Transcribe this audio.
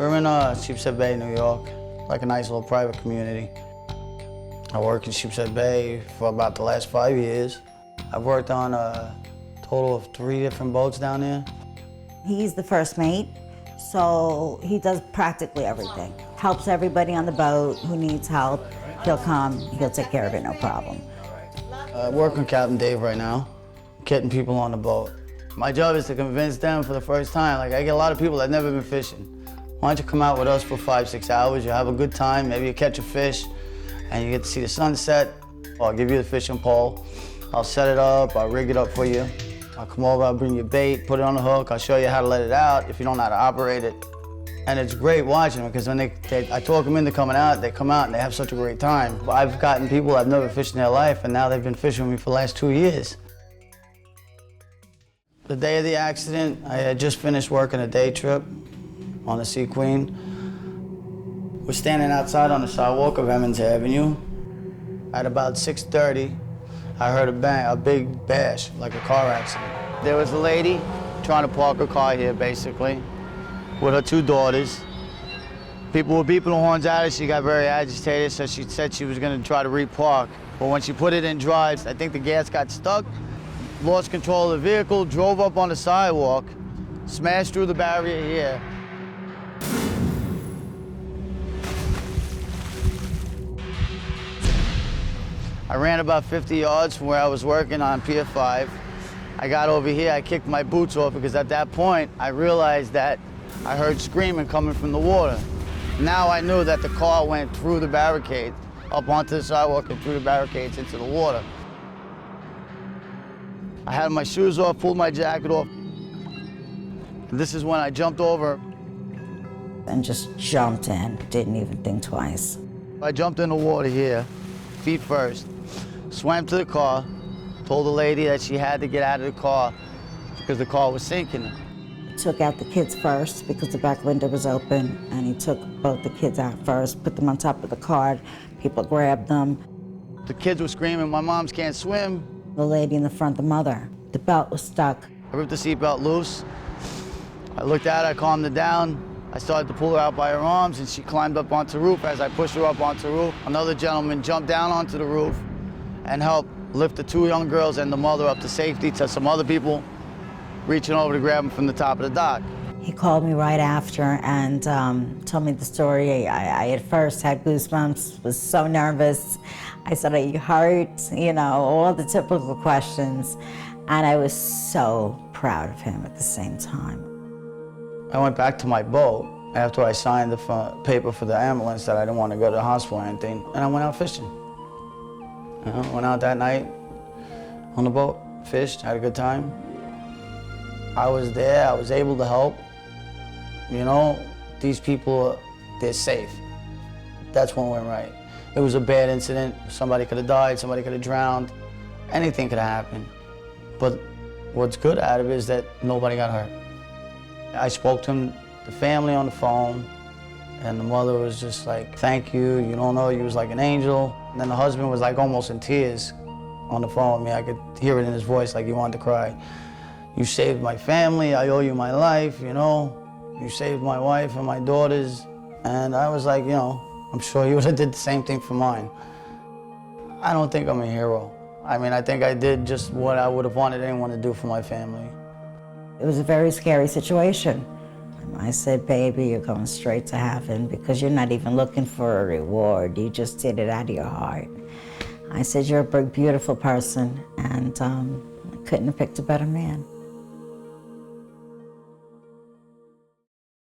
We're in Sheepshead Bay, New York, like a nice little private community. I work in Sheepshead Bay for about the last 5 years. I've worked on a total of 3 different boats down there. He's the first mate, so he does practically everything. Helps everybody on the boat who needs help. He'll come, he'll take care of it, no problem. I work with Captain Dave right now, getting people on the boat. My job is to convince them for the first time. Like, I get a lot of people that never been fishing. Why don't you come out with us for 5-6 hours, you have a good time, maybe you catch a fish, and you get to see the sunset. I'll give you the fishing pole, I'll set it up, I'll rig it up for you. I'll come over, I'll bring you bait, put it on the hook, I'll show you how to let it out if you don't know how to operate it. And it's great watching them because when I talk them into coming out, they come out and they have such a great time. I've gotten people that have never fished in their life and now they've been fishing with me for the last 2 years. The day of the accident, I had just finished working a day trip on the Sea Queen. We're standing outside on the sidewalk of Emmons Avenue. At about 6:30, I heard a bang, a big bash, like a car accident. There was a lady trying to park her car here, basically, with her 2 daughters. People were beeping the horns at her. She got very agitated, so she said she was going to try to repark. But when she put it in drive, I think the gas got stuck, lost control of the vehicle, drove up on the sidewalk, smashed through the barrier here. I ran about 50 yards from where I was working on Pier 5. I got over here, I kicked my boots off because at that point, I realized that I heard screaming coming from the water. Now I knew that the car went through the barricade, up onto the sidewalk and through the barricades into the water. I had my shoes off, pulled my jacket off. This is when I jumped over. And just jumped in, didn't even think twice. I jumped in the water here, feet first, swam to the car, told the lady that she had to get out of the car because the car was sinking. Took out the kids first because the back window was open, and he took both the kids out first, put them on top of the car. People grabbed them. The kids were screaming, "My moms can't swim." The lady in the front, the mother, the belt was stuck. I ripped the seatbelt loose. I looked at her, I calmed her down. I started to pull her out by her arms, and she climbed up onto the roof. As I pushed her up onto the roof, another gentleman jumped down onto the roof and helped lift the 2 young girls and the mother up to safety to some other people reaching over to grab them from the top of the dock. He called me right after and told me the story. I at first had goosebumps, was so nervous. I said, "Are you hurt?" You know, all the typical questions. And I was so proud of him at the same time. I went back to my boat after I signed the paper for the ambulance that I didn't want to go to the hospital or anything, and I went out fishing. You know, went out that night on the boat, fished, had a good time. I was there, I was able to help. You know, these people, they're safe. That's what went right. It was a bad incident. Somebody could have died, somebody could have drowned. Anything could have happened. But what's good out of it is that nobody got hurt. I spoke to the family on the phone, and the mother was just like, "Thank you, you don't know, you was like an angel." And then the husband was like almost in tears on the phone with me. I could hear it in his voice, like he wanted to cry. "You saved my family, I owe you my life, you know. You saved my wife and my daughters." And I was like, you know, I'm sure he would have did the same thing for mine. I don't think I'm a hero. I mean, I think I did just what I would have wanted anyone to do for my family. It was a very scary situation. I said, "Baby, you're going straight to heaven because you're not even looking for a reward. You just did it out of your heart." I said, "You're a beautiful person," and I couldn't have picked a better man.